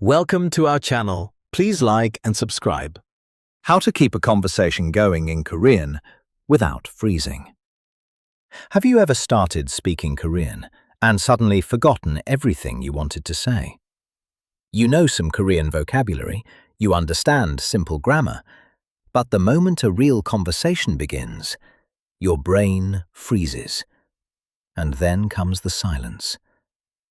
Welcome to our channel. Please like and subscribe. How to keep a conversation going in Korean without freezing. Have you ever started speaking Korean and suddenly forgotten everything you wanted to say? You know some Korean vocabulary, you understand simple grammar, but the moment a real conversation begins, your brain freezes. And then comes the silence.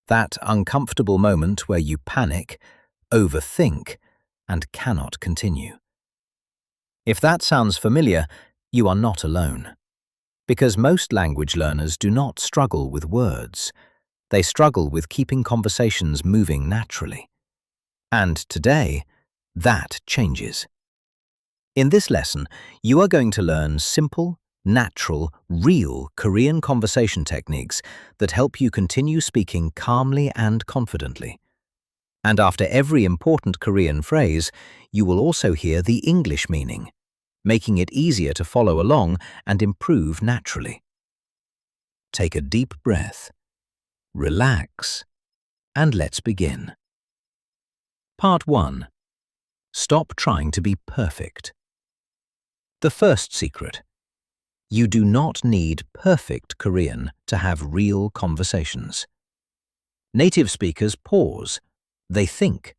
That uncomfortable moment where you panic, overthink, and cannot continue. If that sounds familiar, you are not alone. Because most language learners do not struggle with words. They struggle with keeping conversations moving naturally. And today, that changes. In this lesson, you are going to learn simple, natural, real Korean conversation techniques that help you continue speaking calmly and confidently. And after every important Korean phrase, you will also hear the English meaning, making it easier to follow along and improve naturally. Take a deep breath, relax, and let's begin. Part 1. Stop trying to be perfect. The first secret. You do not need perfect Korean to have real conversations. Native speakers pause. They think,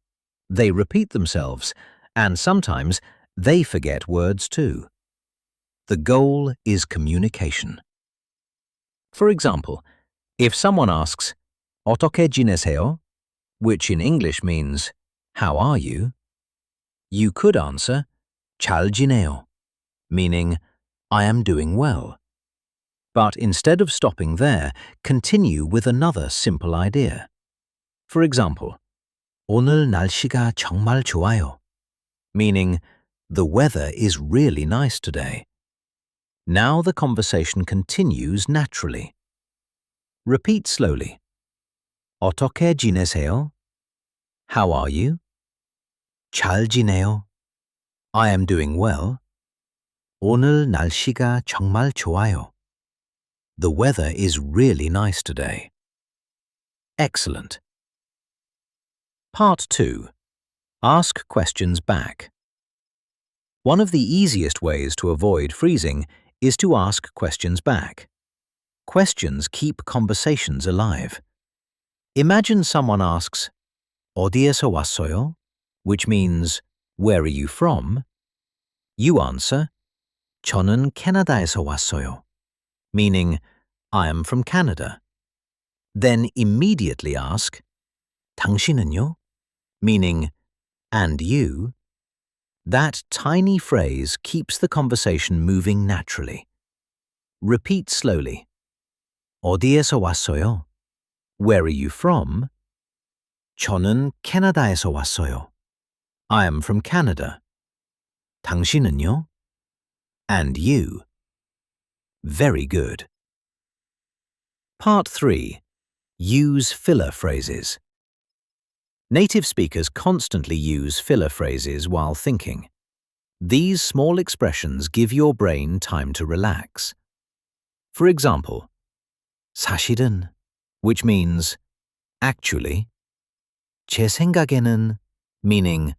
they repeat themselves, and sometimes they forget words too. The goal is communication. For example, if someone asks, 어떻게 지내세요? Which in English means, how are you? You could answer, 잘 지내요, meaning, I am doing well. But instead of stopping there, continue with another simple idea. For example, 오늘 날씨가 정말 좋아요, meaning, the weather is really nice today. Now the conversation continues naturally. Repeat slowly. 어떻게 지내세요? How are you? 잘 지내요. I am doing well. 오늘 날씨가 정말 좋아요. The weather is really nice today. Excellent. Part 2. Ask questions back. One of the easiest ways to avoid freezing is to ask questions back. Questions keep conversations alive. Imagine someone asks, 어디에서 왔어요? Which means, where are you from? You answer, 저는 캐나다에서 왔어요, meaning, I am from Canada. Then immediately ask, 당신은요? Meaning, and you? That tiny phrase keeps the conversation moving naturally. Repeat slowly. 어디에서 왔어요? Where are you from? 저는 캐나다에서 왔어요. I am from Canada. 당신은요? And you? Very good. Part 3. Use filler phrases. Native speakers constantly use filler phrases while thinking. These small expressions give your brain time to relax. For example, 사실은, which means, actually. 제 생각에는, meaning,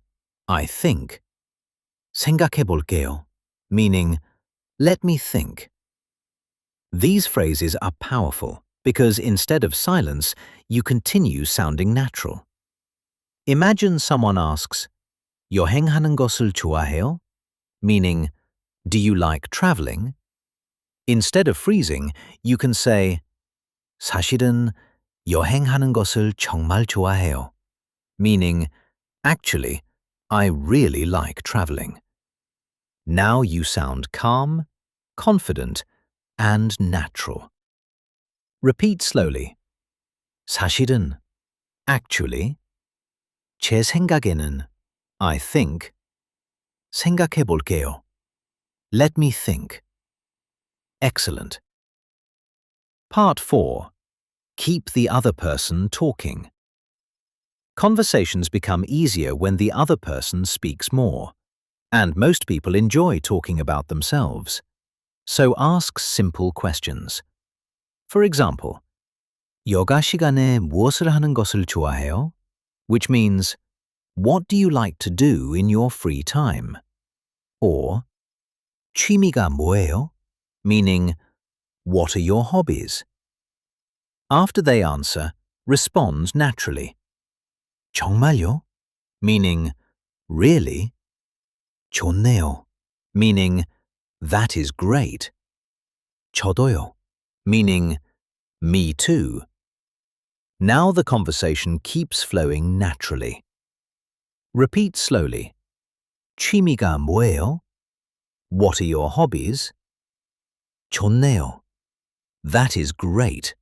I think. 생각해 볼게요, meaning, let me think. These phrases are powerful because instead of silence, you continue sounding natural. Imagine someone asks, 여행하는 것을 좋아해요? Meaning, do you like traveling? Instead of freezing, you can say, 사실은 여행하는 것을 정말 좋아해요. Meaning, actually, I really like traveling. Now you sound calm, confident, and natural. Repeat slowly. 사실은, actually. 제 생각에는, I think. 생각해 볼게요. Let me think. Excellent. Part 4. Keep the other person talking. Conversations become easier when the other person speaks more, and most people enjoy talking about themselves. So ask simple questions. For example, 여가 시간에 무엇을 하는 것을 좋아해요? Which means, what do you like to do in your free time? Or 취미가 뭐예요? Meaning, what are your hobbies? After they answer, respond naturally. 정말요? Meaning, really? 좋네요. Meaning, that is great. 저도요. Meaning, me too. Now the conversation keeps flowing naturally. Repeat slowly. 취미가 뭐예요? What are your hobbies? 좋네요. That is great.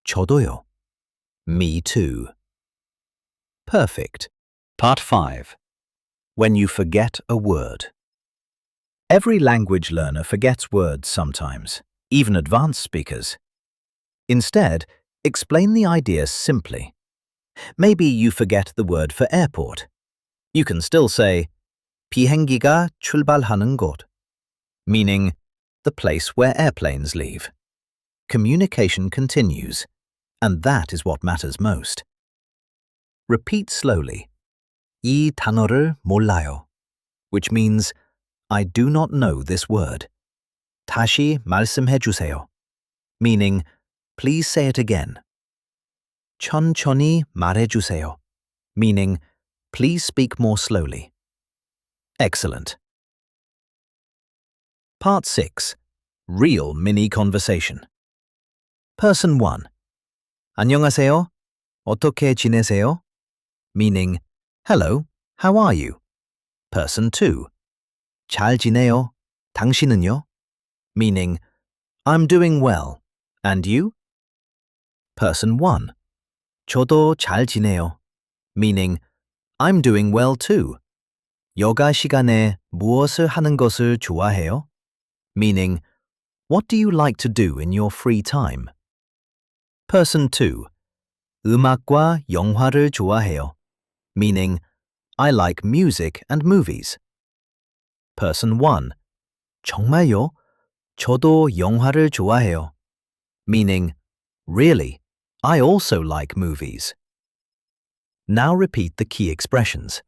저도요. Me too. Perfect. Part 5. When you forget a word. Every language learner forgets words sometimes, even advanced speakers. Instead, explain the idea simply. Maybe you forget the word for airport. You can still say 비행기가 출발하는 곳, meaning the place where airplanes leave. Communication continues, and that is what matters most. Repeat slowly. 이 단어를 몰라요, which means I do not know this word. 다시 말씀해 주세요, meaning please say it again. 천천히 말해 주세요, meaning please speak more slowly. Excellent. Part 6. Real mini conversation. Person 1. 안녕하세요. 어떻게 지내세요? Meaning, hello, how are you? Person 2. 잘 지내요. 당신은요? Meaning, I'm doing well. And you? Person 1. 저도 잘 지내요. Meaning, I'm doing well too. 여가 시간에 무엇을 하는 것을 좋아해요? Meaning, what do you like to do in your free time? Person 2. 음악과 영화를 좋아해요. Meaning, I like music and movies. Person 1. 정말요? 저도 영화를 좋아해요. Meaning, really, I also like movies. Now repeat the key expressions.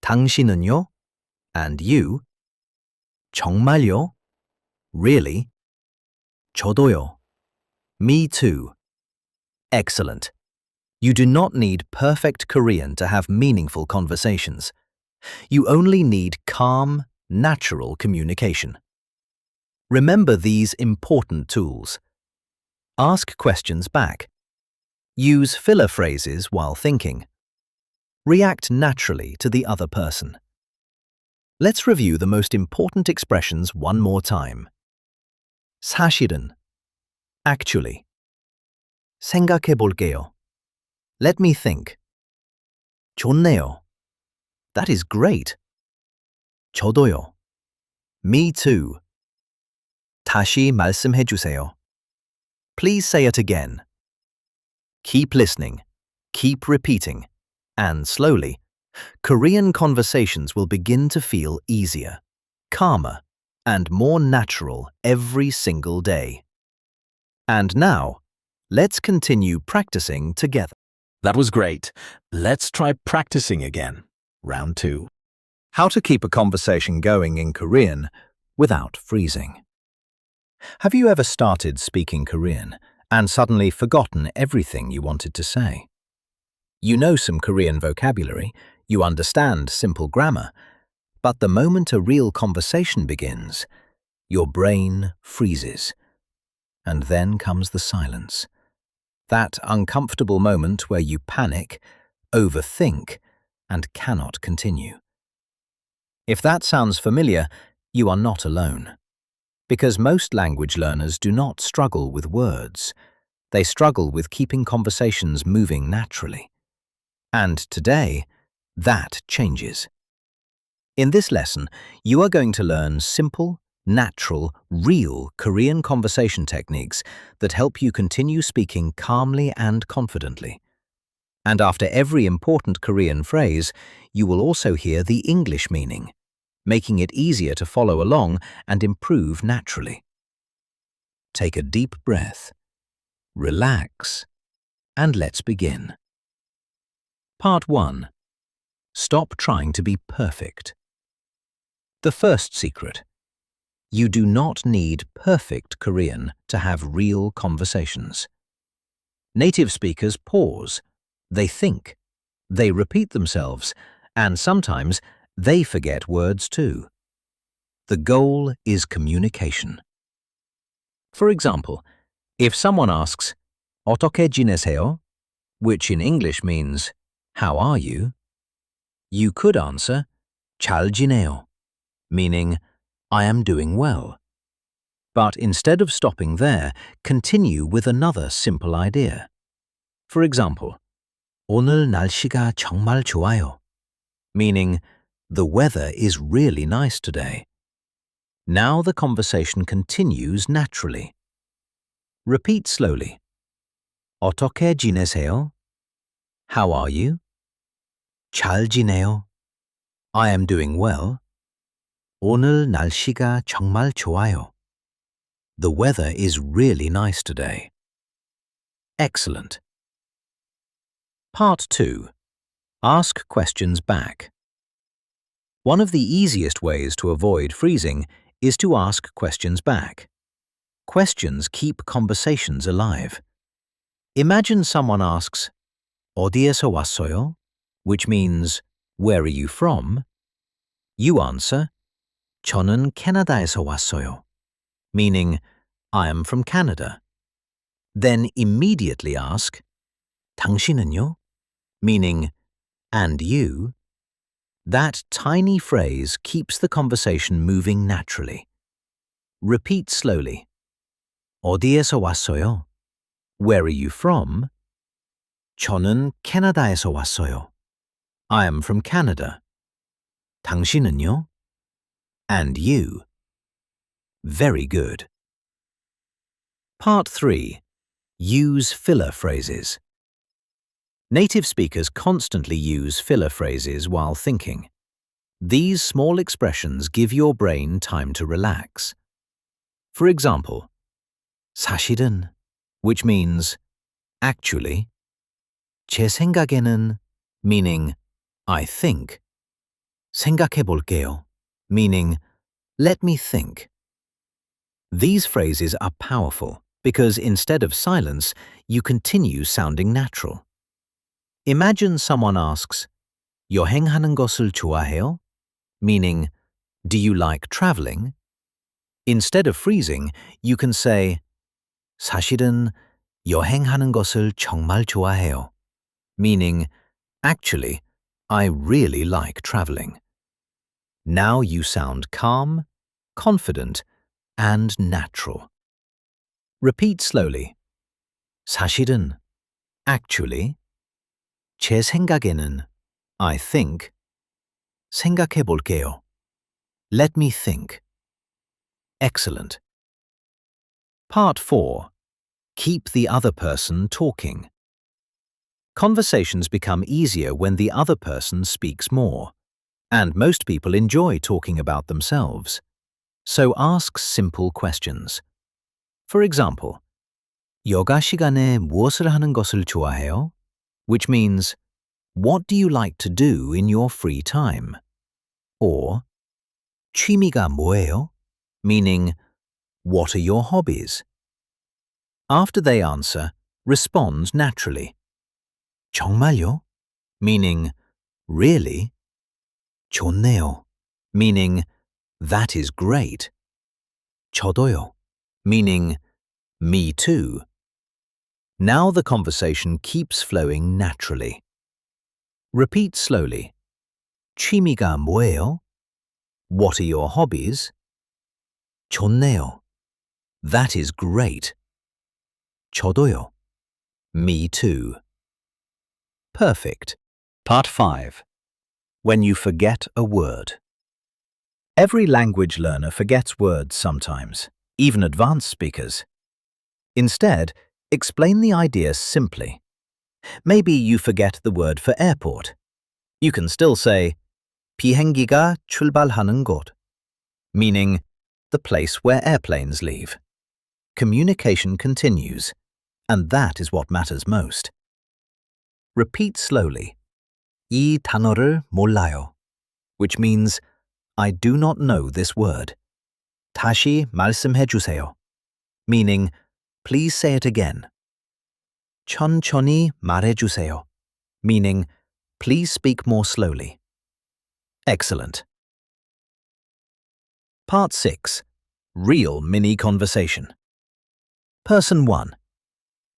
당신은요? And you? 정말요? Really? 저도요. Me too. Excellent. You do not need perfect Korean to have meaningful conversations. You only need calm, natural communication. Remember these important tools. Ask questions back. Use filler phrases while thinking. React naturally to the other person. Let's review the most important expressions one more time. 사실은, actually. 생각해 볼게요. Let me think. 좋네요. That is great. 저도요. Me too. 다시 말씀해 주세요. Please say it again. Keep listening, keep repeating, and slowly, Korean conversations will begin to feel easier, calmer, and more natural every single day. And now, let's continue practicing together. That was great. Let's try practicing again. Round 2. How to keep a conversation going in Korean without freezing. Have you ever started speaking Korean and suddenly forgotten everything you wanted to say? You know some Korean vocabulary, you understand simple grammar, but the moment a real conversation begins, your brain freezes. And then comes the silence. That uncomfortable moment where you panic, overthink, and cannot continue. If that sounds familiar, you are not alone. Because most language learners do not struggle with words. They struggle with keeping conversations moving naturally. And today, that changes. In this lesson, you are going to learn simple, natural, real Korean conversation techniques that help you continue speaking calmly and confidently. And after every important Korean phrase, you will also hear the English meaning, making it easier to follow along and improve naturally. Take a deep breath, relax, and let's begin. Part 1. Stop trying to be perfect. The first secret. You do not need perfect Korean to have real conversations. Native speakers pause, they think, they repeat themselves, and sometimes they forget words too. The goal is communication. For example, if someone asks, 어떻게 지내세요? Which in English means, how are you? You could answer, 잘 지내요, meaning, I am doing well. But instead of stopping there, continue with another simple idea. For example, 오늘 날씨가 정말 좋아요, meaning, the weather is really nice today. Now the conversation continues naturally. Repeat slowly. 어떻게 지내세요? How are you? 잘 지내요. I am doing well. 오늘 날씨가 정말 좋아요. The weather is really nice today. Excellent. Part 2. Ask questions back. One of the easiest ways to avoid freezing is to ask questions back. Questions keep conversations alive. Imagine someone asks, 어디에서 왔어요? Which means, where are you from? You answer, 저는 캐나다에서 왔어요, meaning, I am from Canada. Then immediately ask, 당신은요? Meaning, and you? That tiny phrase keeps the conversation moving naturally. Repeat slowly. 어디에서 왔어요? Where are you from? 저는 캐나다에서 왔어요. I am from Canada. 당신은요? And you? Very good. Part 3. Use filler phrases. Native speakers constantly use filler phrases while thinking. These small expressions give your brain time to relax. For example, 사실은, which means actually. 제 생각에는, meaning I think. 생각해 볼게요, meaning let me think. These phrases are powerful because instead of silence, you continue sounding natural. Imagine someone asks, 여행하는 것을 좋아해요? Meaning, do you like traveling? Instead of freezing, you can say, 사실은 여행하는 것을 정말 좋아해요. Meaning, actually, I really like traveling. Now you sound calm, confident, and natural. Repeat slowly. 사실은, actually. 제 생각에는, I think. 생각해 볼게요. Let me think. Excellent. Part 4. Keep the other person talking. Conversations become easier when the other person speaks more, and most people enjoy talking about themselves. So ask simple questions. For example, 여가 시간에 무엇을 하는 것을 좋아해요? Which means, what do you like to do in your free time? Or, 취미가 뭐예요? Meaning, what are your hobbies? After they answer, respond naturally. 정말요? Meaning, really? 좋네요, meaning, that is great. 저도요, meaning, me too. Now the conversation keeps flowing naturally. Repeat slowly. 취미가 뭐예요? What are your hobbies? 좋네요. That is great. 저도요. Me too. Perfect. Part 5. When you forget a word. Every language learner forgets words sometimes, even advanced speakers. Instead, explain the idea simply. Maybe you forget the word for airport. You can still say, 비행기가 출발하는 곳, meaning the place where airplanes leave. Communication continues, and that is what matters most. Repeat slowly. 이 단어를 몰라요, which means I do not know this word. 다시 말씀해 주세요, meaning please say it again. 천천히 말해 주세요, meaning please speak more slowly. Excellent. Part 6. Real mini conversation. Person 1.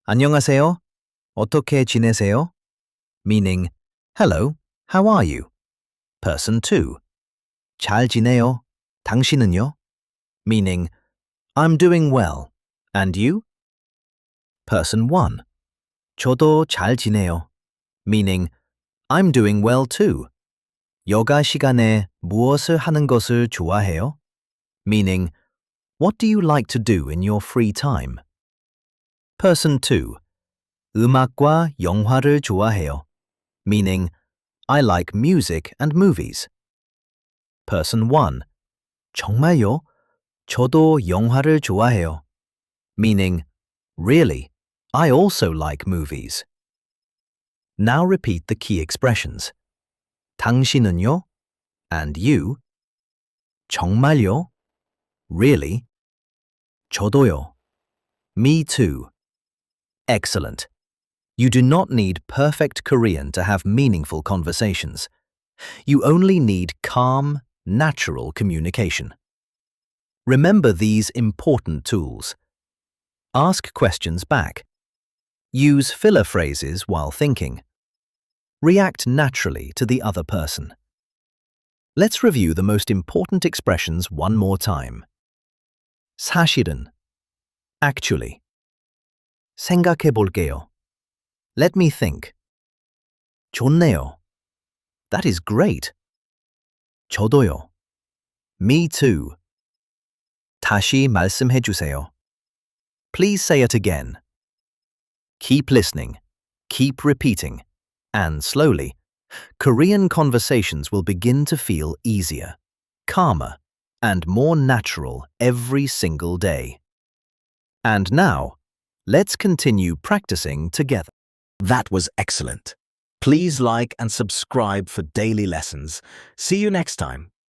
안녕하세요. 어떻게 지내세요? Meaning, hello, how are you? Person 2. 잘 지내요. 당신은요? Meaning, I'm doing well. And you? Person 1. 저도 잘 지내요. Meaning, I'm doing well too. 여가 시간에 무엇을 하는 것을 좋아해요? Meaning, what do you like to do in your free time? Person 2. 음악과 영화를 좋아해요. Meaning, I like music and movies. Person 1. 정말요? 저도 영화를 좋아해요. Meaning, really, I also like movies. Now repeat the key expressions. 당신은요? And you? 정말요? Really? 저도요. Me too. Excellent. You do not need perfect Korean to have meaningful conversations. You only need calm, natural communication. Remember these important tools. Ask questions back. Use filler phrases while thinking. React naturally to the other person. Let's review the most important expressions one more time. 사실은, actually. 생각해 볼게요. Let me think. 좋네요. That is great. 저도요. Me too. 다시 말씀해 주세요. Please say it again. Keep listening, keep repeating, and slowly, Korean conversations will begin to feel easier, calmer, and more natural every single day. And now, let's continue practicing together. That was excellent. Please like and subscribe for daily lessons. See you next time.